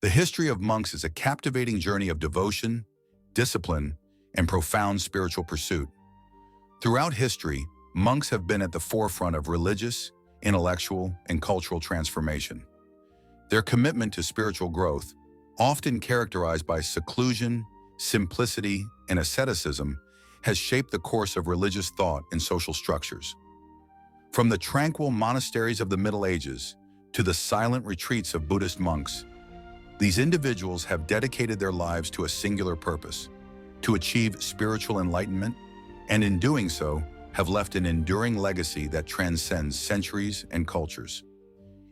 The history of monks is a captivating journey of devotion, discipline, and profound spiritual pursuit. Throughout history, monks have been at the forefront of religious, intellectual, and cultural transformation. Their commitment to spiritual growth, often characterized by seclusion, simplicity, and asceticism, has shaped the course of religious thought and social structures. From the tranquil monasteries of the Middle Ages to the silent retreats of Buddhist monks, these individuals have dedicated their lives to a singular purpose, to achieve spiritual enlightenment, and in doing so, have left an enduring legacy that transcends centuries and cultures.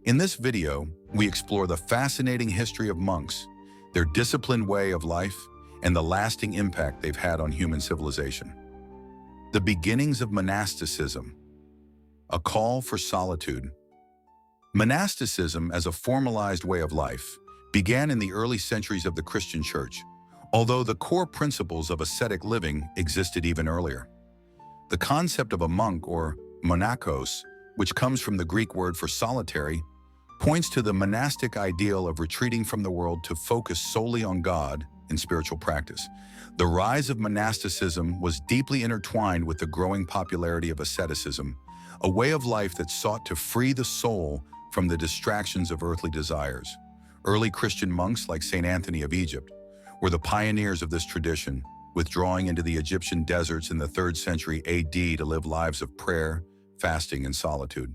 In this video, we explore the fascinating history of monks, their disciplined way of life, and the lasting impact they've had on human civilization. The beginnings of monasticism, a call for solitude. Monasticism, as a formalized way of life, began in the early centuries of the Christian Church, although the core principles of ascetic living existed even earlier. The concept of a monk, or monachos, which comes from the Greek word for solitary, points to the monastic ideal of retreating from the world to focus solely on God in spiritual practice. The rise of monasticism was deeply intertwined with the growing popularity of asceticism, a way of life that sought to free the soul from the distractions of earthly desires. Early Christian monks like Saint Anthony of Egypt were the pioneers of this tradition, withdrawing into the Egyptian deserts in the 3rd century AD to live lives of prayer, fasting, and solitude.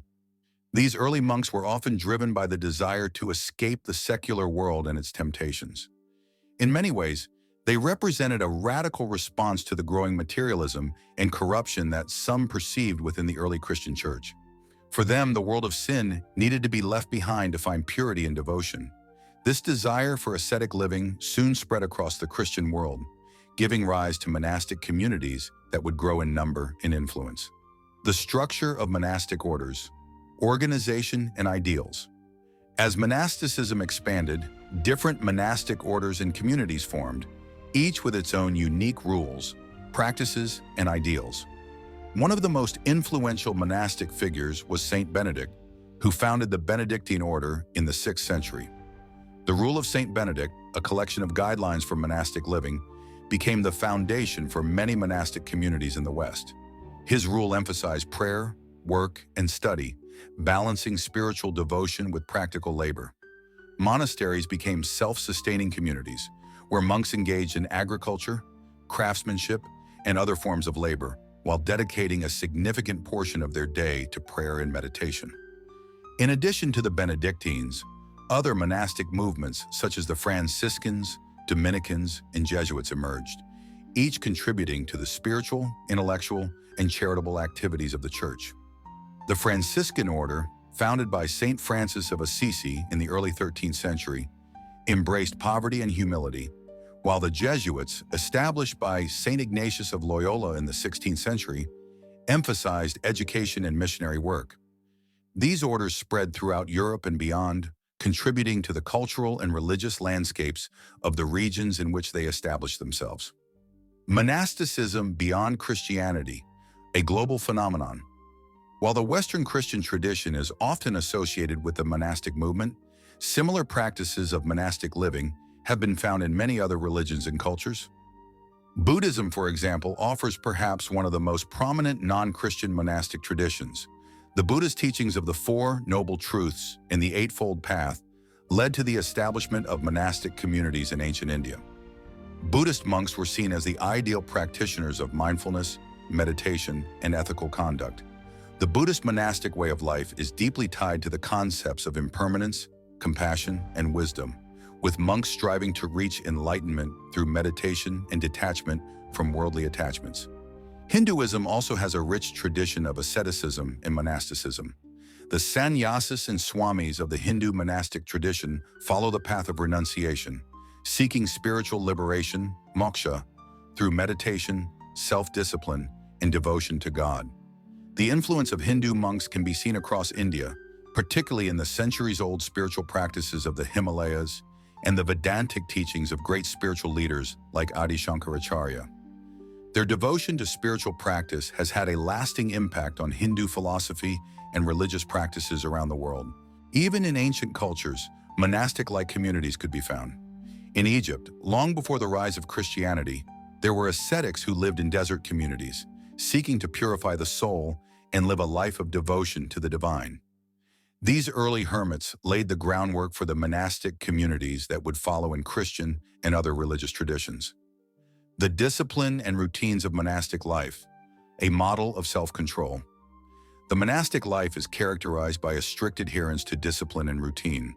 These early monks were often driven by the desire to escape the secular world and its temptations. In many ways, they represented a radical response to the growing materialism and corruption that some perceived within the early Christian Church. For them, the world of sin needed to be left behind to find purity and devotion. This desire for ascetic living soon spread across the Christian world, giving rise to monastic communities that would grow in number and influence. The structure of monastic orders, organization, and ideals. As monasticism expanded, different monastic orders and communities formed, each with its own unique rules, practices, and ideals. One of the most influential monastic figures was Saint Benedict, who founded the Benedictine order in the 6th century. The Rule of Saint Benedict, a collection of guidelines for monastic living, became the foundation for many monastic communities in the West. His rule emphasized prayer, work, and study, balancing spiritual devotion with practical labor. Monasteries became self-sustaining communities, where monks engaged in agriculture, craftsmanship, and other forms of labor, while dedicating a significant portion of their day to prayer and meditation. In addition to the Benedictines, other monastic movements such as the Franciscans, Dominicans, and Jesuits emerged, each contributing to the spiritual, intellectual, and charitable activities of the Church. The Franciscan order, founded by Saint Francis of Assisi in the early 13th century, embraced poverty and humility, while the Jesuits, established by Saint Ignatius of Loyola in the 16th century, emphasized education and missionary work. These orders spread throughout Europe and beyond, contributing to the cultural and religious landscapes of the regions in which they established themselves. Monasticism beyond Christianity, a global phenomenon. While the Western Christian tradition is often associated with the monastic movement, similar practices of monastic living have been found in many other religions and cultures. Buddhism, for example, offers perhaps one of the most prominent non-Christian monastic traditions. The Buddha's teachings of the Four Noble Truths and the Eightfold Path led to the establishment of monastic communities in ancient India. Buddhist monks were seen as the ideal practitioners of mindfulness, meditation, and ethical conduct. The Buddhist monastic way of life is deeply tied to the concepts of impermanence, compassion, and wisdom, with monks striving to reach enlightenment through meditation and detachment from worldly attachments. Hinduism also has a rich tradition of asceticism and monasticism. The sannyasis and swamis of the Hindu monastic tradition follow the path of renunciation, seeking spiritual liberation, moksha, through meditation, self-discipline, and devotion to God. The influence of Hindu monks can be seen across India, particularly in the centuries-old spiritual practices of the Himalayas and the Vedantic teachings of great spiritual leaders like Adi Shankaracharya. Their devotion to spiritual practice has had a lasting impact on Hindu philosophy and religious practices around the world. Even in ancient cultures, monastic-like communities could be found. In Egypt, long before the rise of Christianity, there were ascetics who lived in desert communities, seeking to purify the soul and live a life of devotion to the divine. These early hermits laid the groundwork for the monastic communities that would follow in Christian and other religious traditions. The discipline and routines of monastic life, a model of self-control. The monastic life is characterized by a strict adherence to discipline and routine.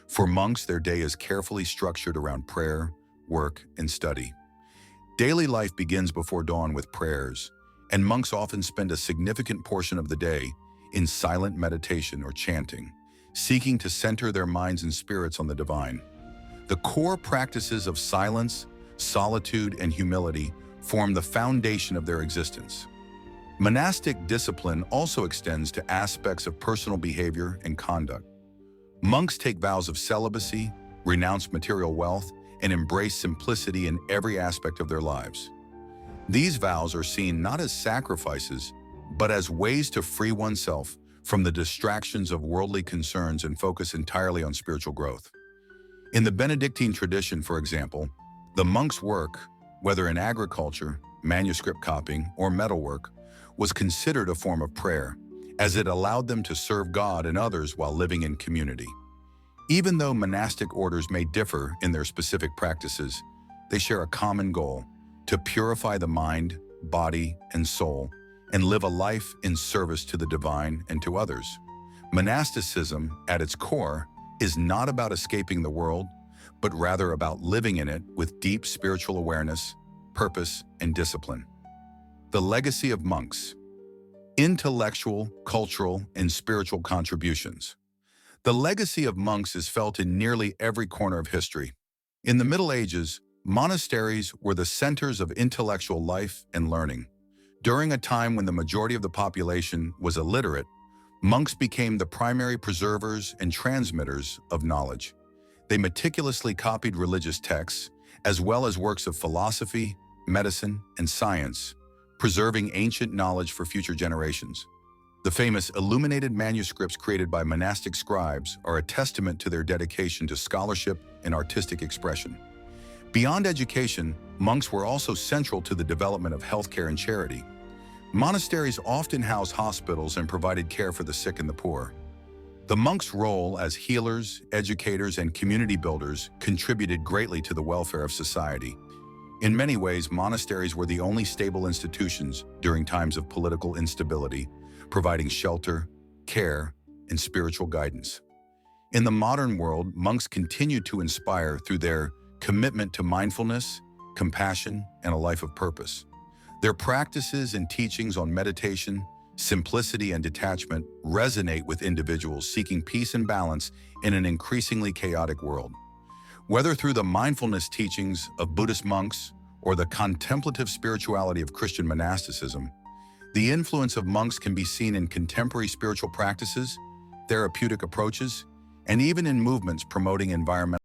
For monks, their day is carefully structured around prayer, work, and study. Daily life begins before dawn with prayers, and monks often spend a significant portion of the day in silent meditation or chanting, seeking to center their minds and spirits on the divine. The core practices of silence, solitude, and humility form the foundation of their existence. Monastic discipline also extends to aspects of personal behavior and conduct. Monks take vows of celibacy, renounce material wealth, and embrace simplicity in every aspect of their lives. These vows are seen not as sacrifices, but as ways to free oneself from the distractions of worldly concerns and focus entirely on spiritual growth. In the Benedictine tradition, for example, the monks' work, whether in agriculture, manuscript copying, or metalwork, was considered a form of prayer, as it allowed them to serve God and others while living in community. Even though monastic orders may differ in their specific practices, they share a common goal: to purify the mind, body, and soul, and live a life in service to the divine and to others. Monasticism, at its core, is not about escaping the world, but rather about living in it with deep spiritual awareness, purpose, and discipline. The legacy of monks. Intellectual, cultural, and spiritual contributions. The legacy of monks is felt in nearly every corner of history. In the Middle Ages, monasteries were the centers of intellectual life and learning. During a time when the majority of the population was illiterate, monks became the primary preservers and transmitters of knowledge. They meticulously copied religious texts, as well as works of philosophy, medicine, and science, preserving ancient knowledge for future generations. The famous illuminated manuscripts created by monastic scribes are a testament to their dedication to scholarship and artistic expression. Beyond education, monks were also central to the development of healthcare and charity. Monasteries often housed hospitals and provided care for the sick and the poor. The monks' role as healers, educators, and community builders contributed greatly to the welfare of society. In many ways, monasteries were the only stable institutions during times of political instability, providing shelter, care, and spiritual guidance. In the modern world, monks continue to inspire through their commitment to mindfulness, compassion, and a life of purpose. Their practices and teachings on meditation, simplicity, and detachment resonate with individuals seeking peace and balance in an increasingly chaotic world. Whether through the mindfulness teachings of Buddhist monks or the contemplative spirituality of Christian monasticism, the influence of monks can be seen in contemporary spiritual practices, therapeutic approaches, and even in movements promoting environmental